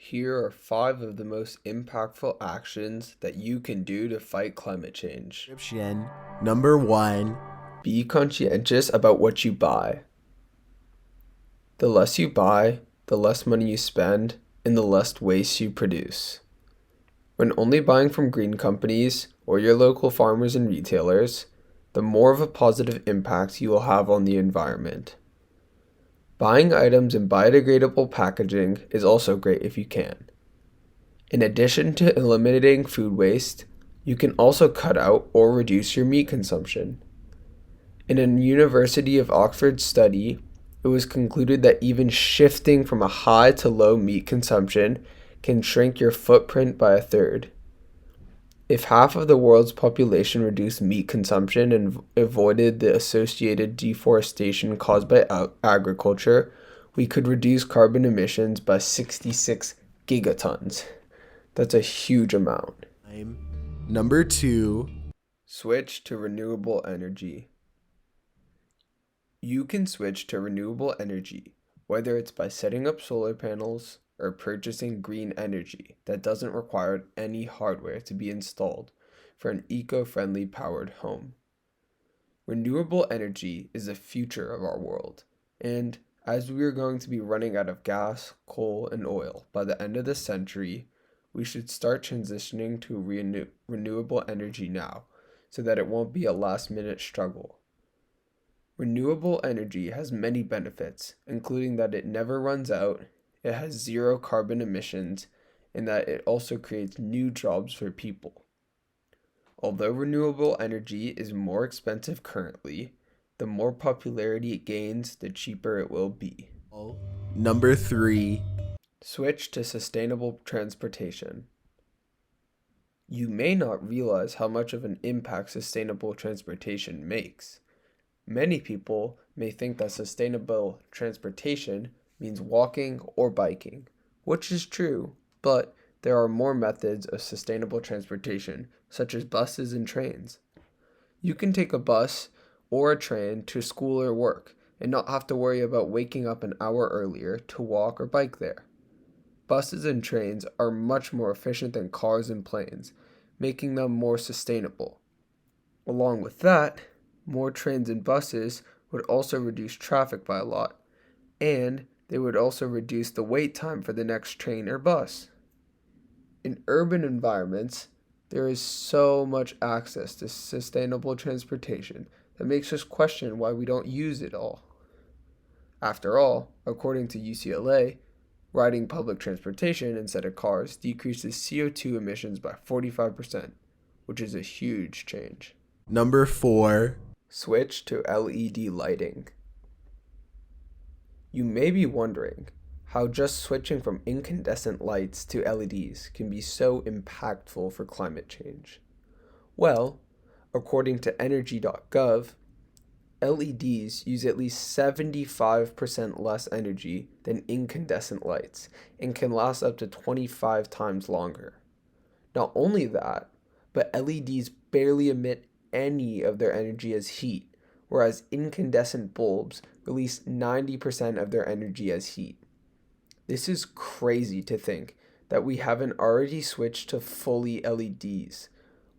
Here are 5 of the most impactful actions that you can do to fight climate change. Description. Number 1. Be conscientious about what you buy. The less you buy, the less money you spend, and the less waste you produce. When only buying from green companies or your local farmers and retailers, the more of a positive impact you will have on the environment. Buying items in biodegradable packaging is also great if you can. In addition to eliminating food waste, you can also cut out or reduce your meat consumption. In a University of Oxford study, it was concluded that even shifting from a high to low meat consumption can shrink your footprint by a third. If half of the world's population reduced meat consumption and avoided the associated deforestation caused by agriculture, we could reduce carbon emissions by 66 gigatons. That's a huge amount. Number 2. Switch to renewable energy. You can switch to renewable energy, whether it's by setting up solar panels or purchasing green energy that doesn't require any hardware to be installed for an eco-friendly powered home. Renewable energy is the future of our world, and as we are going to be running out of gas, coal, and oil by the end of this century, we should start transitioning to renewable energy now so that it won't be a last-minute struggle. Renewable energy has many benefits, including that it never runs out, it has zero carbon emissions, and that it also creates new jobs for people. Although renewable energy is more expensive currently, the more popularity it gains, the cheaper it will be. Number 3. Switch to sustainable transportation. You may not realize how much of an impact sustainable transportation makes. Many people may think that sustainable transportation means walking or biking, which is true, but there are more methods of sustainable transportation, such as buses and trains. You can take a bus or a train to school or work and not have to worry about waking up an hour earlier to walk or bike there. Buses and trains are much more efficient than cars and planes, making them more sustainable. Along with that, more trains and buses would also reduce traffic by a lot, and they would also reduce the wait time for the next train or bus. In urban environments, there is so much access to sustainable transportation that makes us question why we don't use it all. After all, according to UCLA, riding public transportation instead of cars decreases CO2 emissions by 45%, which is a huge change. Number 4. Switch to LED lighting. You may be wondering how just switching from incandescent lights to LEDs can be so impactful for climate change. Well, according to energy.gov, LEDs use at least 75% less energy than incandescent lights and can last up to 25 times longer. Not only that, but LEDs barely emit any of their energy as heat, whereas incandescent bulbs release 90% of their energy as heat. This is crazy to think that we haven't already switched to fully LEDs,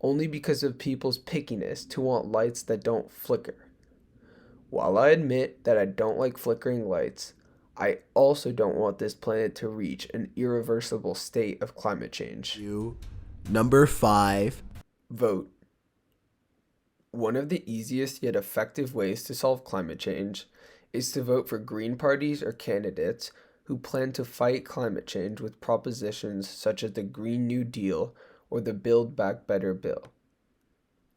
only because of people's pickiness to want lights that don't flicker. While I admit that I don't like flickering lights, I also don't want this planet to reach an irreversible state of climate change. Number 5. Vote. One of the easiest yet effective ways to solve climate change is to vote for green parties or candidates who plan to fight climate change with propositions such as the Green New Deal or the Build Back Better bill.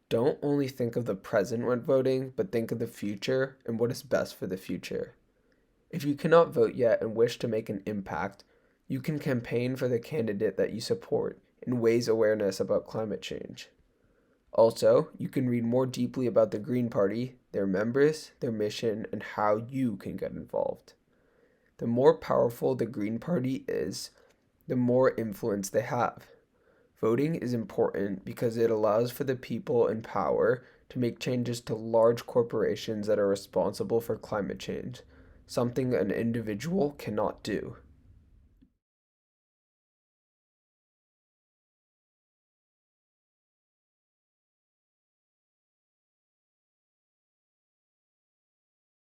Don't only think of the present when voting, but think of the future and what is best for the future. If you cannot vote yet and wish to make an impact, you can campaign for the candidate that you support and raise awareness about climate change. Also, you can read more deeply about the Green Party, their members, their mission, and how you can get involved. The more powerful the Green Party is, the more influence they have. Voting is important because it allows for the people in power to make changes to large corporations that are responsible for climate change, something an individual cannot do.